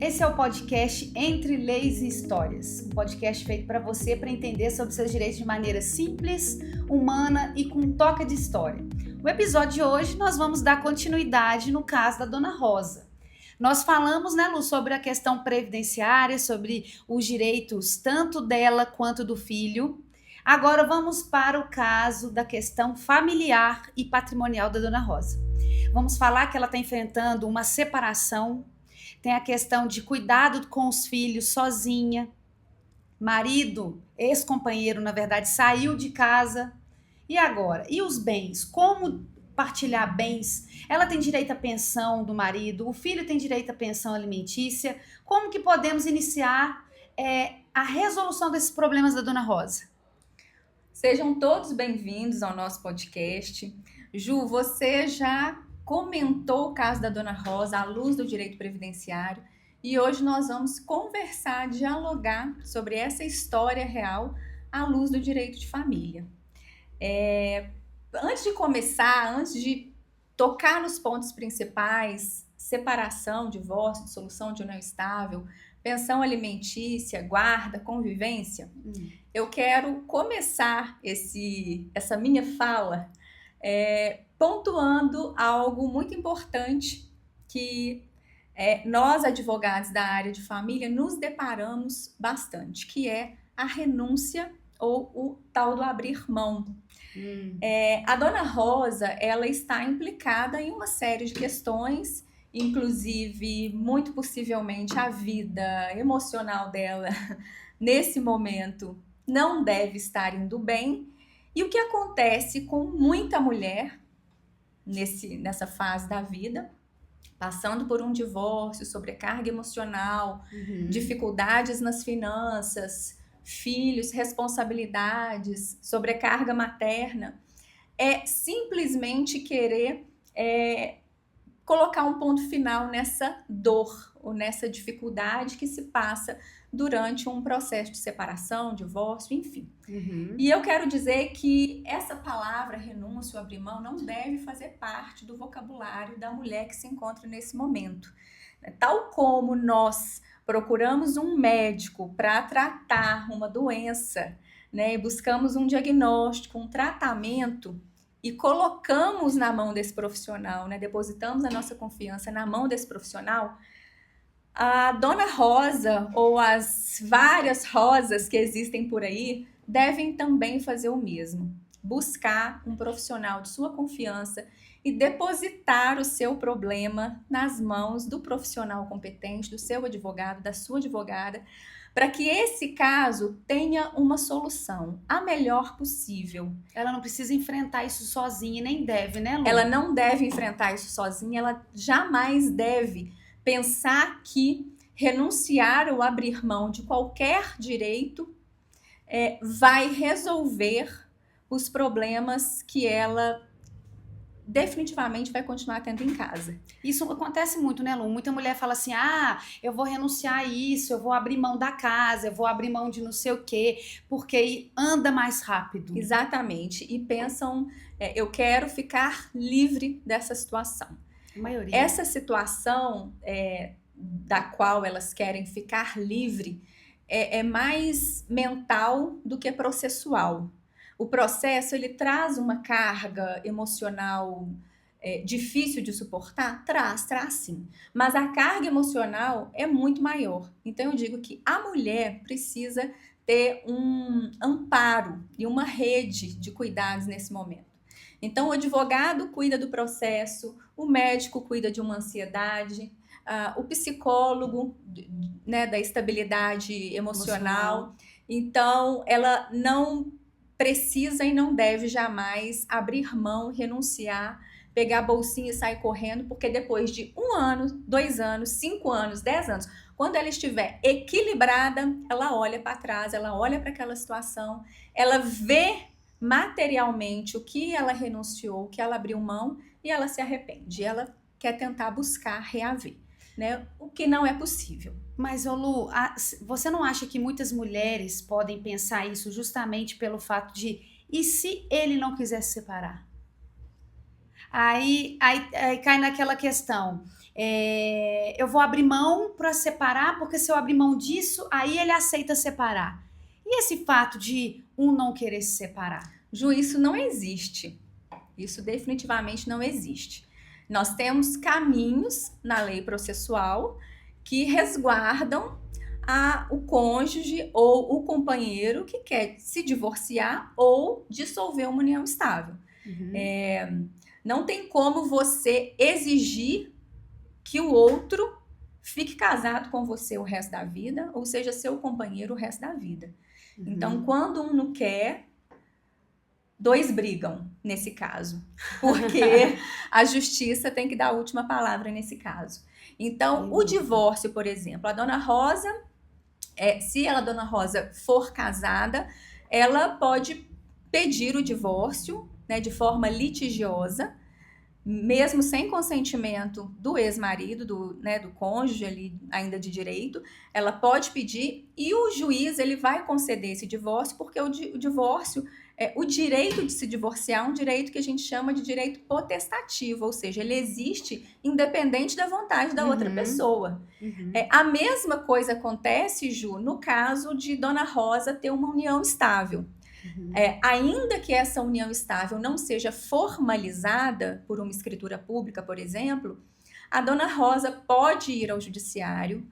Esse é o podcast Entre Leis e Histórias, um podcast feito para você para entender sobre seus direitos de maneira simples, humana e com um toque de história. No episódio de hoje nós vamos dar continuidade no caso da Dona Rosa. Nós falamos, né, Lu, sobre a questão previdenciária, sobre os direitos tanto dela quanto do filho. Agora vamos para o caso da questão familiar e patrimonial da Dona Rosa. Vamos falar que ela está enfrentando uma separação. Tem a questão de cuidado com os filhos sozinha. Marido, ex-companheiro, na verdade, saiu de casa. E agora? E os bens? Como partilhar bens? Ela tem direito à pensão do marido, o filho tem direito à pensão alimentícia. Como que podemos iniciar a resolução desses problemas da Dona Rosa? Sejam todos bem-vindos ao nosso podcast. Ju, você já comentou o caso da Dona Rosa à luz do direito previdenciário e hoje nós vamos conversar, dialogar sobre essa história real à luz do direito de família. Antes de começar, antes de tocar nos pontos principais, separação, divórcio, dissolução de união estável, pensão alimentícia, guarda, convivência, eu quero começar essa minha fala pontuando algo muito importante que nós, advogados da área de família, nos deparamos bastante, que é a renúncia ou o tal do abrir mão. A Dona Rosa, ela está implicada em uma série de questões, inclusive, muito possivelmente, a vida emocional dela, nesse momento, não deve estar indo bem. E o que acontece com muita mulher nessa fase da vida, passando por um divórcio, sobrecarga emocional, dificuldades nas finanças, filhos, responsabilidades, sobrecarga materna, é simplesmente querer colocar um ponto final nessa dor ou nessa dificuldade que se passa durante um processo de separação, divórcio, enfim. E eu quero dizer que essa palavra renúncia ou abrir mão não deve fazer parte do vocabulário da mulher que se encontra nesse momento. Tal como nós procuramos um médico para tratar uma doença, né, e buscamos um diagnóstico, um tratamento, e colocamos na mão desse profissional, né, depositamos a nossa confiança na mão desse profissional, a Dona Rosa ou as várias Rosas que existem por aí devem também fazer o mesmo. Buscar um profissional de sua confiança e depositar o seu problema nas mãos do profissional competente, do seu advogado, da sua advogada, para que esse caso tenha uma solução, a melhor possível. Ela não precisa enfrentar isso sozinha, nem deve, né, Lu? Ela não deve enfrentar isso sozinha, ela jamais deve pensar que renunciar ou abrir mão de qualquer direito vai resolver os problemas que ela definitivamente vai continuar tendo em casa. Isso acontece muito, né, Lu? Muita mulher fala assim, eu vou renunciar a isso, eu vou abrir mão da casa, eu vou abrir mão de não sei o quê, porque anda mais rápido. Exatamente, e pensam, eu quero ficar livre dessa situação. A maioria. Essa situação da qual elas querem ficar livre é mais mental do que processual. O processo, ele traz uma carga emocional difícil de suportar? Traz sim. Mas a carga emocional é muito maior. Então, eu digo que a mulher precisa ter um amparo e uma rede de cuidados nesse momento. Então, o advogado cuida do processo, o médico cuida de uma ansiedade, o psicólogo, né, da estabilidade emocional. Então, ela não precisa e não deve jamais abrir mão, renunciar, pegar a bolsinha e sair correndo, porque depois de 1 ano, 2 anos, 5 anos, 10 anos, quando ela estiver equilibrada, ela olha para trás, ela olha para aquela situação, ela vê materialmente o que ela renunciou, o que ela abriu mão, e ela se arrepende. Ela quer tentar buscar reaver, né? O que não é possível. Mas, Lu, você não acha que muitas mulheres podem pensar isso justamente pelo fato de, e se ele não quiser se separar? Aí cai naquela questão. Eu vou abrir mão para separar, porque se eu abrir mão disso, aí ele aceita separar. E esse fato de um não querer se separar? Ju, isso não existe. Isso definitivamente não existe. Nós temos caminhos na lei processual que resguardam o cônjuge ou o companheiro que quer se divorciar ou dissolver uma união estável. Não tem como você exigir que o outro fique casado com você o resto da vida, ou seja, seu companheiro o resto da vida. Então, quando um não quer, dois brigam nesse caso, porque a justiça tem que dar a última palavra nesse caso. Então, o divórcio, por exemplo, a dona Rosa, se a dona Rosa for casada, ela pode pedir o divórcio, né, de forma litigiosa, mesmo sem consentimento do ex-marido, do cônjuge ali ainda de direito, ela pode pedir e o juiz ele vai conceder esse divórcio, porque o divórcio, o direito de se divorciar é um direito que a gente chama de direito potestativo, ou seja, ele existe independente da vontade da outra pessoa. A mesma coisa acontece, Ju, no caso de dona Rosa ter uma união estável. Ainda que essa união estável não seja formalizada por uma escritura pública, por exemplo, a dona Rosa pode ir ao judiciário,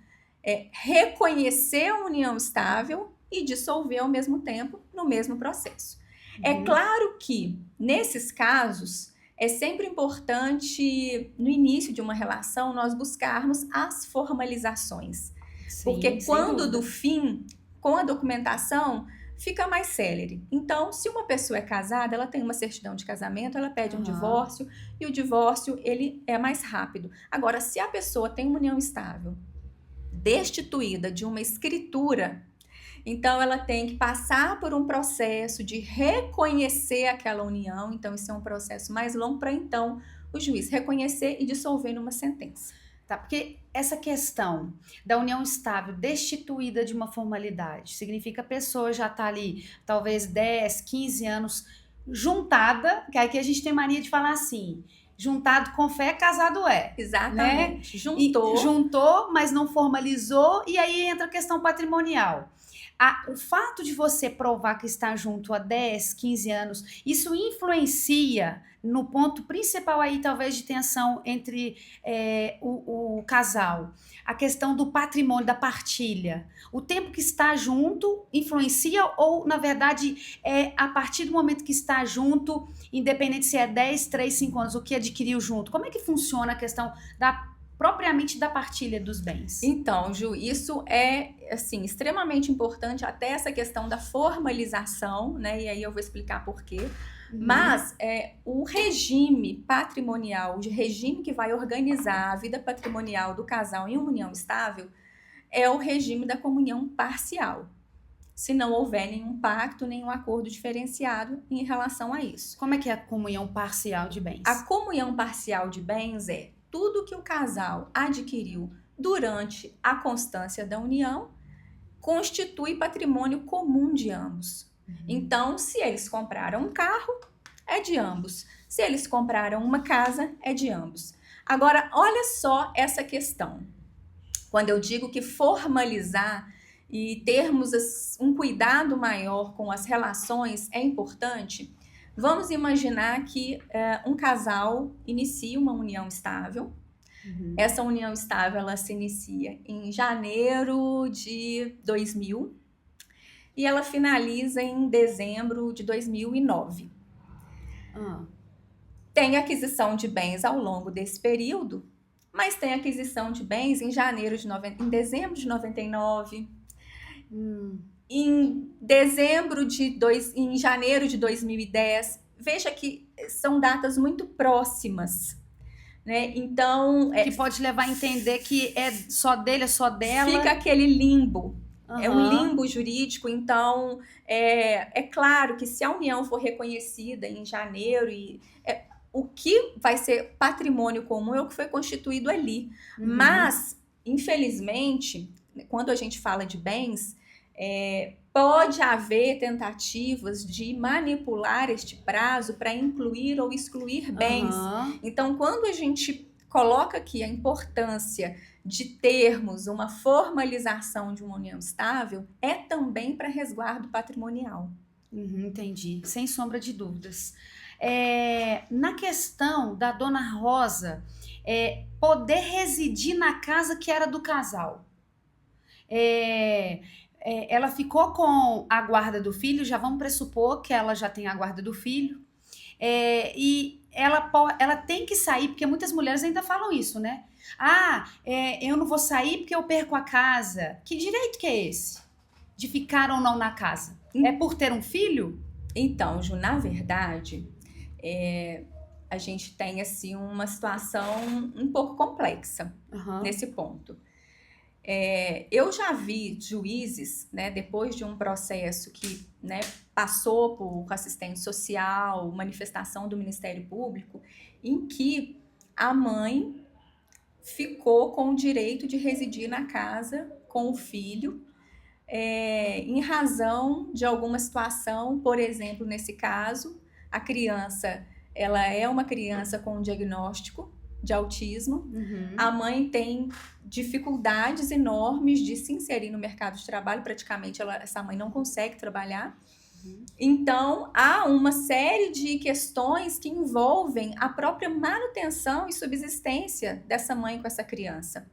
reconhecer a união estável e dissolver ao mesmo tempo no mesmo processo. É claro que, nesses casos, é sempre importante, no início de uma relação, nós buscarmos as formalizações. Sim, porque quando do fim, com a documentação, fica mais célere. Então, se uma pessoa é casada, ela tem uma certidão de casamento, ela pede um divórcio, e o divórcio, ele é mais rápido. Agora, se a pessoa tem uma união estável, destituída de uma escritura, então ela tem que passar por um processo de reconhecer aquela união, então isso é um processo mais longo para então o juiz reconhecer e dissolver numa sentença. Tá, porque essa questão da união estável destituída de uma formalidade significa a pessoa já tá ali, talvez 10, 15 anos juntada, que aqui a gente tem mania de falar assim, juntado com fé, casado é. Exatamente. Né? Juntou, mas não formalizou, e aí entra a questão patrimonial. O fato de você provar que está junto há 10, 15 anos, isso influencia no ponto principal aí, talvez, de tensão entre o casal. A questão do patrimônio, da partilha. O tempo que está junto influencia ou, na verdade, a partir do momento que está junto, independente se é 10, 3, 5 anos, o que adquiriu junto? Como é que funciona a questão propriamente da partilha dos bens? Então, Ju, isso é, assim, extremamente importante, até essa questão da formalização, né? E aí eu vou explicar por quê. Mas o regime patrimonial, o regime que vai organizar a vida patrimonial do casal em uma união estável, é o regime da comunhão parcial. Se não houver nenhum pacto, nenhum acordo diferenciado em relação a isso. Como é que é a comunhão parcial de bens? A comunhão parcial de bens é tudo que o casal adquiriu durante a constância da união constitui patrimônio comum de ambos. Então, se eles compraram um carro, é de ambos. Se eles compraram uma casa, é de ambos. Agora, olha só essa questão. Quando eu digo que formalizar e termos um cuidado maior com as relações é importante, vamos imaginar que um casal inicia uma união estável. Essa união estável, ela se inicia em janeiro de 2000 e ela finaliza em dezembro de 2009. Tem aquisição de bens ao longo desse período, mas tem aquisição de bens em dezembro de 99, em janeiro de 2010. Veja que são datas muito próximas, né? Então, que pode levar a entender que é só dele, é só dela. Fica aquele limbo. É um limbo jurídico. Então, é claro que se a união for reconhecida em janeiro, o que vai ser patrimônio comum é o que foi constituído ali. Mas, infelizmente, quando a gente fala de bens, Pode haver tentativas de manipular este prazo para incluir ou excluir bens. Então, quando a gente coloca aqui a importância de termos uma formalização de uma união estável, é também para resguardo patrimonial. Entendi, sem sombra de dúvidas. Na questão da dona Rosa poder residir na casa que era do casal, ela ficou com a guarda do filho, já vamos pressupor que ela já tem a guarda do filho, e ela tem que sair, porque muitas mulheres ainda falam isso, né? Eu não vou sair porque eu perco a casa. Que direito que é esse? De ficar ou não na casa? É por ter um filho? Então, Ju, na verdade, a gente tem assim uma situação um pouco complexa nesse ponto. Eu já vi juízes, né, depois de um processo que, né, passou por assistente social, manifestação do Ministério Público, em que a mãe ficou com o direito de residir na casa com o filho, em razão de alguma situação. Por exemplo, nesse caso, a criança, ela é uma criança com um diagnóstico de autismo, a mãe tem dificuldades enormes de se inserir no mercado de trabalho, praticamente essa mãe não consegue trabalhar. Então, há uma série de questões que envolvem a própria manutenção e subsistência dessa mãe com essa criança.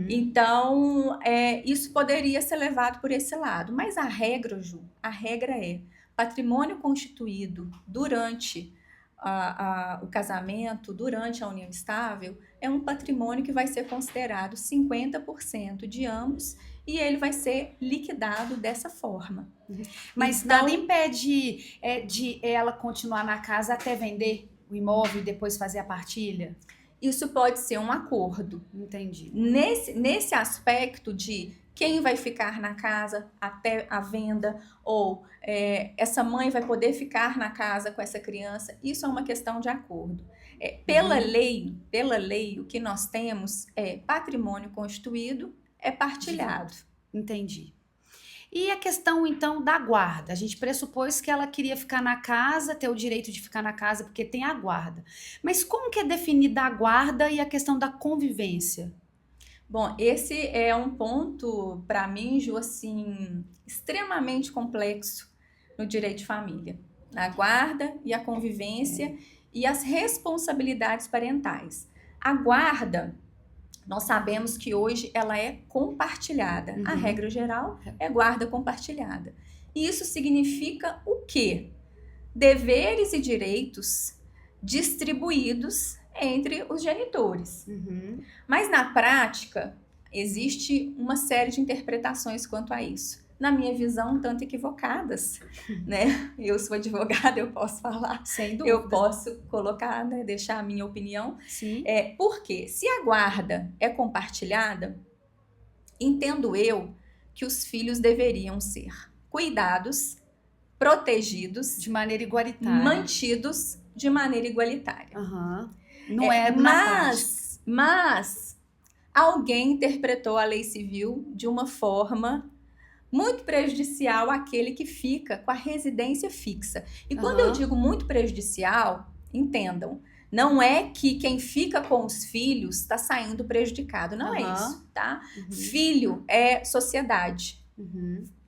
Então, isso poderia ser levado por esse lado. Mas a regra, Ju, a regra é patrimônio constituído durante o casamento, durante a união estável, é um patrimônio que vai ser considerado 50% de ambos e ele vai ser liquidado dessa forma. Mas então, nada impede de ela continuar na casa até vender o imóvel e depois fazer a partilha? Isso pode ser um acordo. Entendi. Nesse aspecto de quem vai ficar na casa até a venda, ou essa mãe vai poder ficar na casa com essa criança, isso é uma questão de acordo. Pela lei, o que nós temos é patrimônio constituído, é partilhado. Entendi. E a questão, então, da guarda? A gente pressupôs que ela queria ficar na casa, ter o direito de ficar na casa porque tem a guarda. Mas como que é definida a guarda e a questão da convivência? Bom, esse é um ponto, para mim, Ju, assim, extremamente complexo no direito de família. A guarda e a convivência e as responsabilidades parentais. A guarda, nós sabemos que hoje ela é compartilhada. A regra geral é guarda compartilhada. E isso significa o quê? Deveres e direitos distribuídos entre os genitores. Mas na prática, existe uma série de interpretações quanto a isso. Na minha visão, um tanto equivocadas, né? Eu sou advogada, eu posso falar. Sem dúvida. Eu posso colocar, né, deixar a minha opinião. Sim. Porque se a guarda é compartilhada, entendo eu que os filhos deveriam ser cuidados, protegidos, de maneira igualitária, mantidos de maneira igualitária. Não mas alguém interpretou a lei civil de uma forma muito prejudicial àquele que fica com a residência fixa. E quando eu digo muito prejudicial, entendam, não é que quem fica com os filhos está saindo prejudicado, não é isso, tá? Filho é sociedade.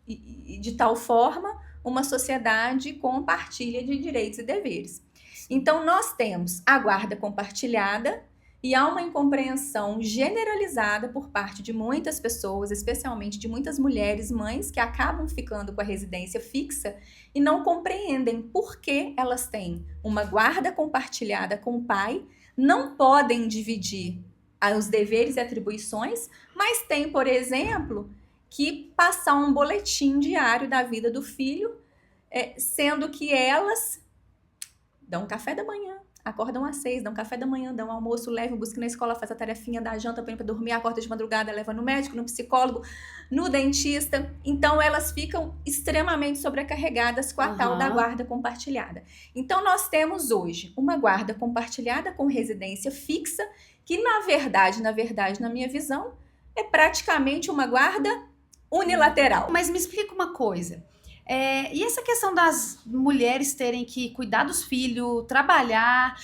E de tal forma, uma sociedade com partilha de direitos e deveres. Então, nós temos a guarda compartilhada e há uma incompreensão generalizada por parte de muitas pessoas, especialmente de muitas mulheres, mães, que acabam ficando com a residência fixa e não compreendem por que elas têm uma guarda compartilhada com o pai, não podem dividir os deveres e atribuições, mas tem, por exemplo, que passar um boletim diário da vida do filho, sendo que elas dão café da manhã, acordam às 6, dão café da manhã, dão almoço, levam, buscam na escola, faz a tarefinha, dá janta para dormir, acorda de madrugada, leva no médico, no psicólogo, no dentista. Então, elas ficam extremamente sobrecarregadas com a tal da guarda compartilhada. Então, nós temos hoje uma guarda compartilhada com residência fixa, que na verdade, na minha visão, é praticamente uma guarda unilateral. Mas me explica uma coisa. E essa questão das mulheres terem que cuidar dos filhos, trabalhar,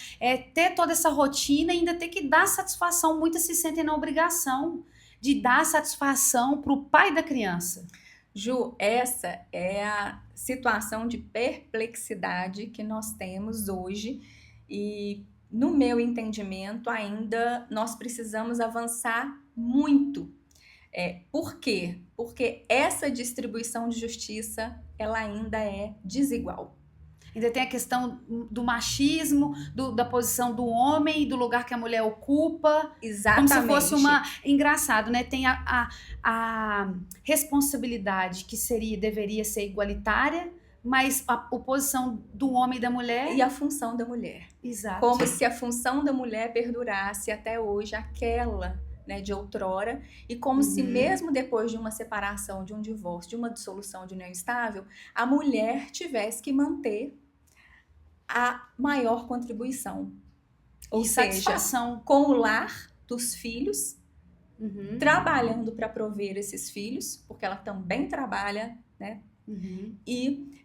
ter toda essa rotina e ainda ter que dar satisfação, muitas se sentem na obrigação de dar satisfação para o pai da criança. Ju, essa é a situação de perplexidade que nós temos hoje e, no meu entendimento, ainda nós precisamos avançar muito. Por quê? Porque essa distribuição de justiça, ela ainda é desigual. Ainda tem a questão do machismo, da posição do homem, do lugar que a mulher ocupa. Exatamente. Como se fosse uma... Engraçado, né? Tem a responsabilidade que deveria ser igualitária, mas a posição do homem e da mulher... E a função da mulher. Exato. Como se a função da mulher perdurasse até hoje aquela... de outrora, e como se mesmo depois de uma separação, de um divórcio, de uma dissolução de união estável, a mulher tivesse que manter a maior contribuição. Ou seja, satisfação com o lar dos filhos, trabalhando para prover esses filhos, porque ela também trabalha, né? E,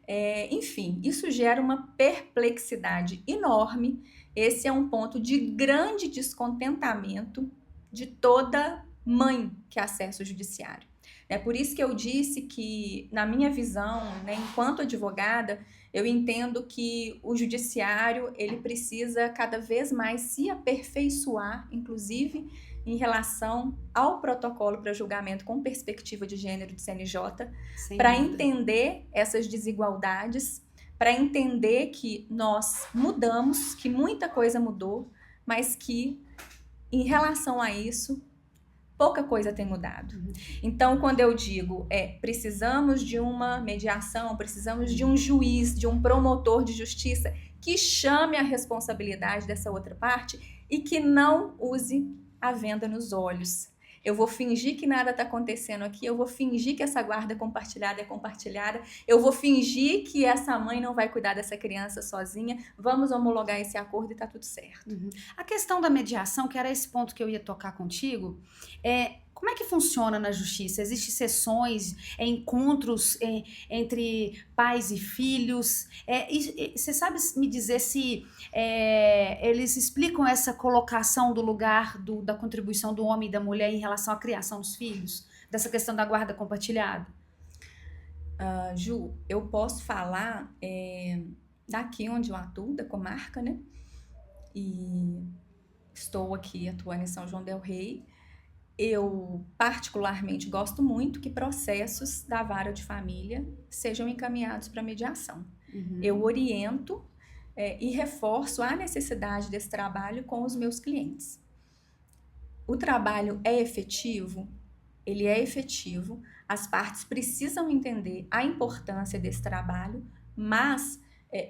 enfim, isso gera uma perplexidade enorme. Esse é um ponto de grande descontentamento de toda mãe que acessa o judiciário. É por isso que eu disse que, na minha visão, enquanto advogada, eu entendo que o judiciário ele precisa cada vez mais se aperfeiçoar, inclusive em relação ao protocolo para julgamento com perspectiva de gênero de CNJ, para entender essas desigualdades, para entender que nós mudamos, que muita coisa mudou, mas que em relação a isso, pouca coisa tem mudado. Então, quando eu digo, precisamos de uma mediação, precisamos de um juiz, de um promotor de justiça que chame a responsabilidade dessa outra parte e que não use a venda nos olhos. Eu vou fingir que nada está acontecendo aqui, eu vou fingir que essa guarda compartilhada é compartilhada, eu vou fingir que essa mãe não vai cuidar dessa criança sozinha, vamos homologar esse acordo e está tudo certo. A questão da mediação, que era esse ponto que eu ia tocar contigo, como é que funciona na justiça? Existem sessões, encontros entre pais e filhos? Você sabe me dizer se eles explicam essa colocação do lugar da contribuição do homem e da mulher em relação à criação dos filhos? Dessa questão da guarda compartilhada? Ju, eu posso falar daqui onde eu atuo, da comarca, né? E estou aqui atuando em São João del Rei. Eu, particularmente, gosto muito que processos da vara de família sejam encaminhados para mediação. Eu oriento e reforço a necessidade desse trabalho com os meus clientes. O trabalho é efetivo? Ele é efetivo. As partes precisam entender a importância desse trabalho, mas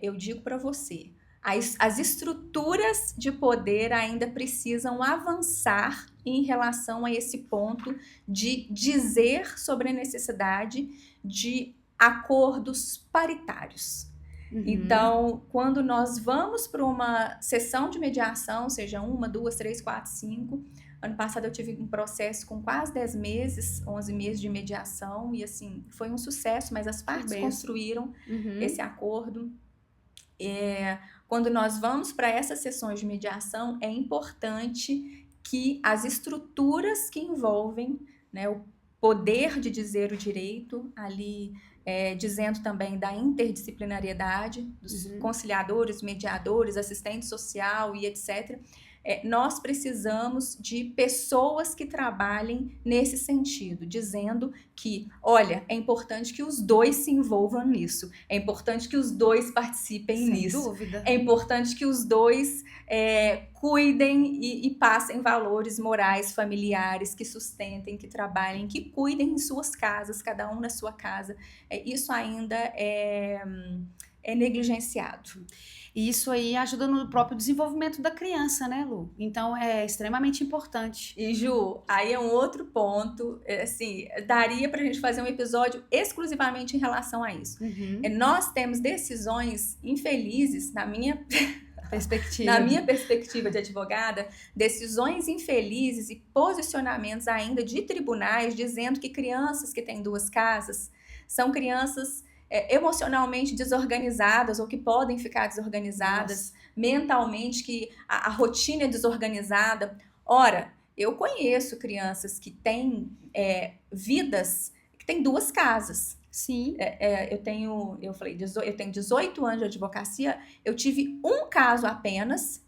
eu digo para você, as estruturas de poder ainda precisam avançar em relação a esse ponto de dizer sobre a necessidade de acordos paritários. Então, quando nós vamos para uma sessão de mediação, seja 1, 2, 3, 4, 5, ano passado eu tive um processo com quase 10 meses, 11 meses de mediação, e assim, foi um sucesso, mas as partes construíram esse acordo. Quando nós vamos para essas sessões de mediação, é importante que as estruturas que envolvem, né, o poder de dizer o direito, ali dizendo também da interdisciplinariedade, dos conciliadores, mediadores, assistente social e etc., nós precisamos de pessoas que trabalhem nesse sentido, dizendo que, olha, é importante que os dois se envolvam nisso, é importante que os dois participem nisso, sem dúvida. É importante que os dois cuidem e passem valores morais, familiares, que sustentem, que trabalhem, que cuidem em suas casas, cada um na sua casa. Isso ainda é negligenciado. E isso aí ajuda no próprio desenvolvimento da criança, né, Lu? Então, é extremamente importante. E, Ju, aí é um outro ponto, assim, daria pra gente fazer um episódio exclusivamente em relação a isso. Nós temos decisões infelizes, na minha perspectiva. Na minha perspectiva de advogada, decisões infelizes e posicionamentos ainda de tribunais dizendo que crianças que têm duas casas são crianças emocionalmente desorganizadas ou que podem ficar desorganizadas, mentalmente, que a rotina é desorganizada. Ora, eu conheço crianças que têm vidas, que têm duas casas. Sim. Eu tenho 18 anos de advocacia, eu tive um caso apenas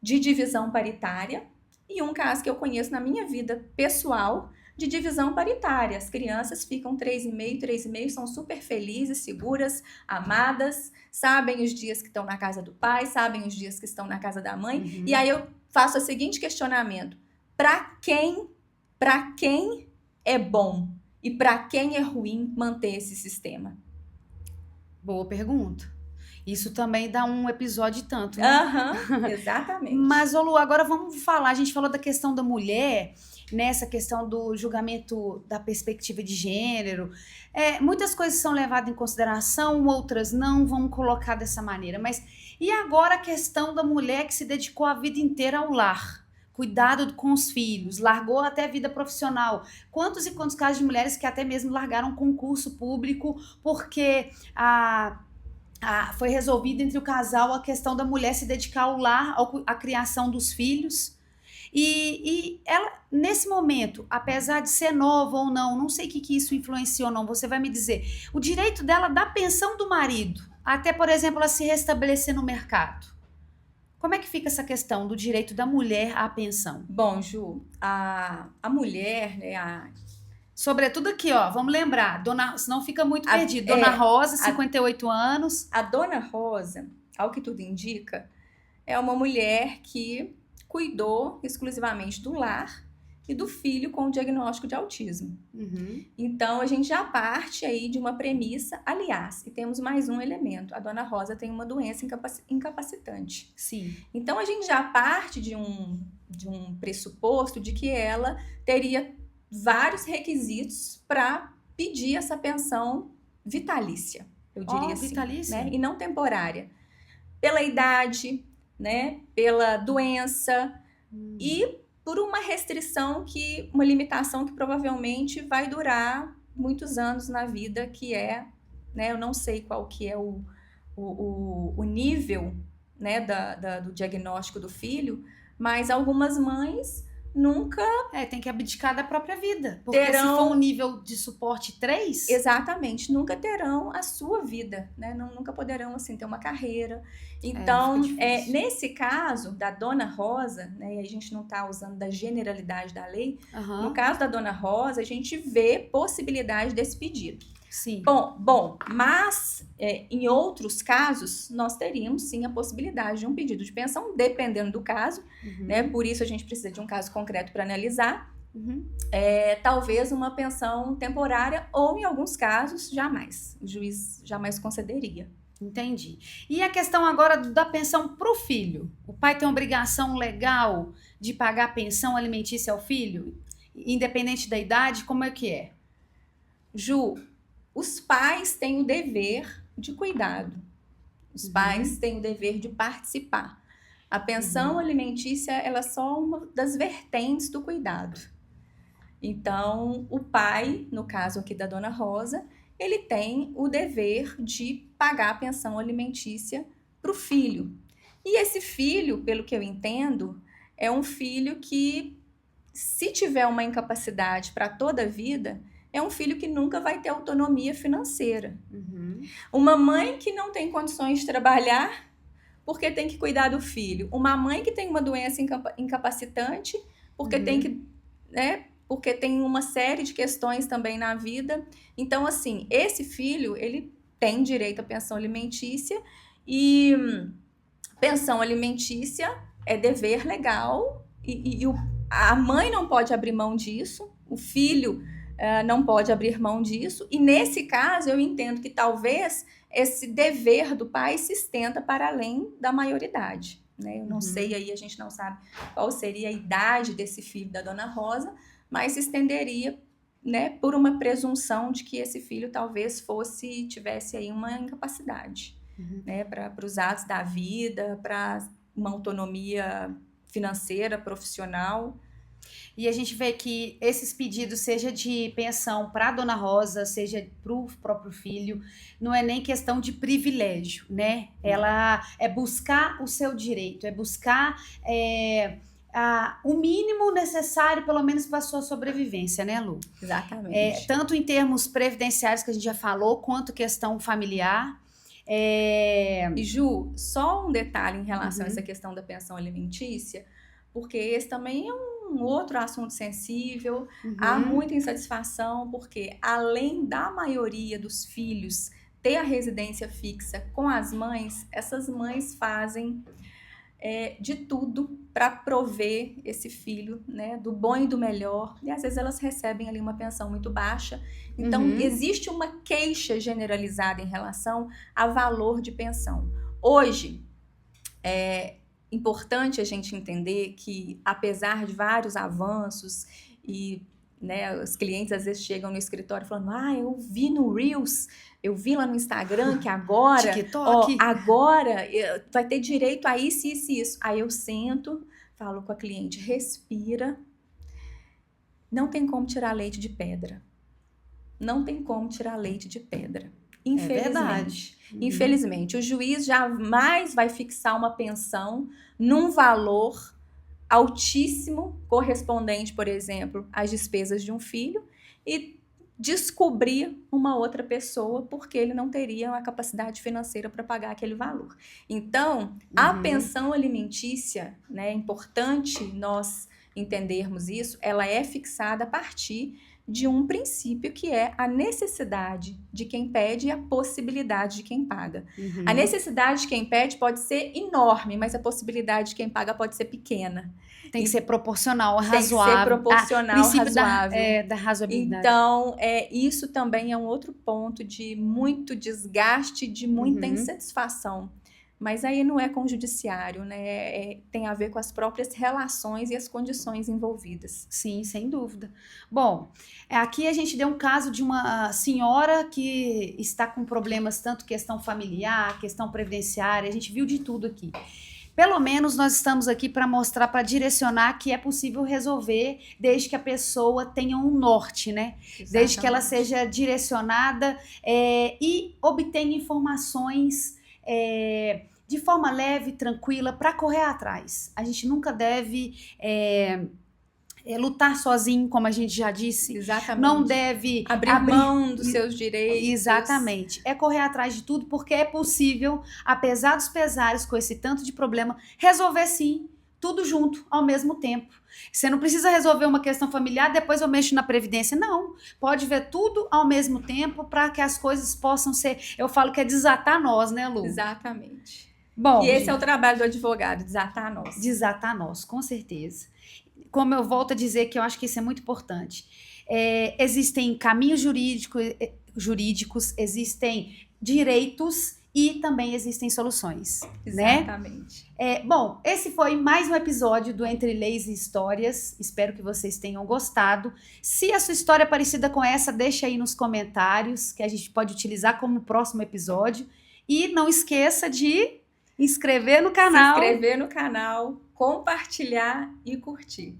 de divisão paritária e um caso que eu conheço na minha vida pessoal de divisão paritária. As crianças ficam 3,5, são super felizes, seguras, amadas, sabem os dias que estão na casa do pai, sabem os dias que estão na casa da mãe. Uhum. E aí eu faço o seguinte questionamento: para quem é bom e para quem é ruim manter esse sistema? Boa pergunta. Isso também dá um episódio tanto, né? Exatamente. Mas, Lu, agora vamos falar. A gente falou da questão da mulher, nessa questão do julgamento da perspectiva de gênero. Muitas coisas são levadas em consideração, outras não, vamos colocar dessa maneira. Mas e agora a questão da mulher que se dedicou a vida inteira ao lar? Cuidado com os filhos, largou até a vida profissional. Quantos e quantos casos de mulheres que até mesmo largaram concurso público porque foi resolvido entre o casal a questão da mulher se dedicar ao lar, à criação dos filhos. E ela, nesse momento, apesar de ser nova ou não sei o que isso influenciou ou não, você vai me dizer, o direito dela da pensão do marido, até, por exemplo, ela se restabelecer no mercado. Como é que fica essa questão do direito da mulher à pensão? Bom, Ju, a mulher, né, sobretudo aqui, ó, vamos lembrar, senão fica muito perdido. Dona Rosa, 58 anos. A Dona Rosa, ao que tudo indica, é uma mulher que cuidou exclusivamente do lar e do filho com o diagnóstico de autismo. Uhum. Então, a gente já parte aí de uma premissa, aliás, e temos mais um elemento. A Dona Rosa tem uma doença incapacitante. Sim. Então, a gente já parte de um pressuposto de que ela teria vários requisitos para pedir essa pensão vitalícia, eu diria assim, vitalícia? Né? E não temporária. Pela idade, né? Pela doença e por uma restrição, uma limitação que provavelmente vai durar muitos anos na vida, que né? Eu não sei qual que é o nível, né? do diagnóstico do filho, mas algumas mães nunca... tem que abdicar da própria vida. Porque se for um nível de suporte 3... Exatamente, nunca terão a sua vida, né? Nunca poderão, assim, ter uma carreira. Então, nesse caso da Dona Rosa, né? E a gente não está usando da generalidade da lei. Uhum. No caso da Dona Rosa, a gente vê possibilidade desse pedido. Sim. Bom, mas em outros casos, nós teríamos sim a possibilidade de um pedido de pensão, dependendo do caso, né? Por isso a gente precisa de um caso concreto para analisar. Talvez uma pensão temporária ou, em alguns casos, jamais. O juiz jamais concederia. Entendi. E a questão agora da pensão para o filho? O pai tem obrigação legal de pagar a pensão alimentícia ao filho, independente da idade? Como é que é? Ju, os pais têm o dever de cuidado. Os pais têm o dever de participar. A pensão alimentícia, ela é só uma das vertentes do cuidado. Então, o pai, no caso aqui da Dona Rosa, ele tem o dever de pagar a pensão alimentícia para o filho. E esse filho, pelo que eu entendo, é um filho que, se tiver uma incapacidade para toda a vida, é um filho que nunca vai ter autonomia financeira. Uma mãe que não tem condições de trabalhar porque tem que cuidar do filho. Uma mãe que tem uma doença incapacitante porque tem que... né, porque tem uma série de questões também na vida. Então, assim, esse filho, ele tem direito à pensão alimentícia e pensão alimentícia é dever legal e a mãe não pode abrir mão disso, o filho não pode abrir mão disso. E, nesse caso, eu entendo que talvez esse dever do pai se estenda para além da maioridade, né? Eu não sei, aí a gente não sabe qual seria a idade desse filho da Dona Rosa, mas se estenderia, né, por uma presunção de que esse filho talvez tivesse aí uma incapacidade. né, para os atos da vida, para uma autonomia financeira, profissional. E a gente vê que esses pedidos, seja de pensão para a Dona Rosa, seja para o próprio filho, não é nem questão de privilégio, né? Ela é buscar o seu direito, é buscar o mínimo necessário, pelo menos para a sua sobrevivência, né, Lu? Exatamente. Tanto em termos previdenciários, que a gente já falou, quanto questão familiar. E Ju, só um detalhe em relação a essa questão da pensão alimentícia, porque esse também é um outro assunto sensível. Há muita insatisfação, porque além da maioria dos filhos ter a residência fixa com as mães, essas mães fazem de tudo para prover esse filho, né, do bom e do melhor, e às vezes elas recebem ali uma pensão muito baixa. Então existe uma queixa generalizada em relação a valor de pensão. Hoje é importante a gente entender que, apesar de vários avanços e, né, os clientes às vezes chegam no escritório falando: eu vi no Reels, eu vi lá no Instagram que agora, agora vai ter direito a isso, isso e isso. Aí eu sento, falo com a cliente: respira, não tem como tirar leite de pedra. Não tem como tirar leite de pedra. Infelizmente. Infelizmente, o juiz jamais vai fixar uma pensão num valor altíssimo, correspondente, por exemplo, às despesas de um filho, e descobrir uma outra pessoa porque ele não teria a capacidade financeira para pagar aquele valor. Então, a pensão alimentícia, né, é importante nós entendermos isso, ela é fixada a partir de um princípio, que é a necessidade de quem pede e a possibilidade de quem paga. A necessidade de quem pede pode ser enorme, mas a possibilidade de quem paga pode ser pequena. Tem que ser proporcional, razoável. Tem que ser proporcional, razoável. Da razoabilidade. Então, isso também é um outro ponto de muito desgaste, de muita insatisfação. Mas aí não é com o judiciário, né? Tem a ver com as próprias relações e as condições envolvidas. Sim, sem dúvida. Bom, aqui a gente deu um caso de uma senhora que está com problemas, tanto questão familiar, questão previdenciária, a gente viu de tudo aqui. Pelo menos nós estamos aqui para mostrar, para direcionar que é possível resolver, desde que a pessoa tenha um norte, né? Exatamente. Desde que ela seja direcionada e obtenha informações de forma leve, tranquila, para correr atrás. A gente nunca deve lutar sozinho, como a gente já disse. Exatamente. Não deve abrir mão dos seus direitos. Exatamente. É correr atrás de tudo, porque é possível, apesar dos pesares, com esse tanto de problema, resolver sim, tudo junto, ao mesmo tempo. Você não precisa resolver uma questão familiar, depois eu mexo na previdência. Não. Pode ver tudo ao mesmo tempo, para que as coisas possam ser... Eu falo que é desatar nós, né, Lu? Exatamente. Bom, e esse é o trabalho do advogado, desatar nós. Desatar nós, com certeza. Como eu volto a dizer, que eu acho que isso é muito importante. Existem caminhos jurídicos, existem direitos e também existem soluções. Exatamente. Né? Bom, esse foi mais um episódio do Entre Leis e Histórias. Espero que vocês tenham gostado. Se a sua história é parecida com essa, deixa aí nos comentários, que a gente pode utilizar como próximo episódio. E não esqueça de inscrever no canal. Se inscrever no canal, compartilhar e curtir.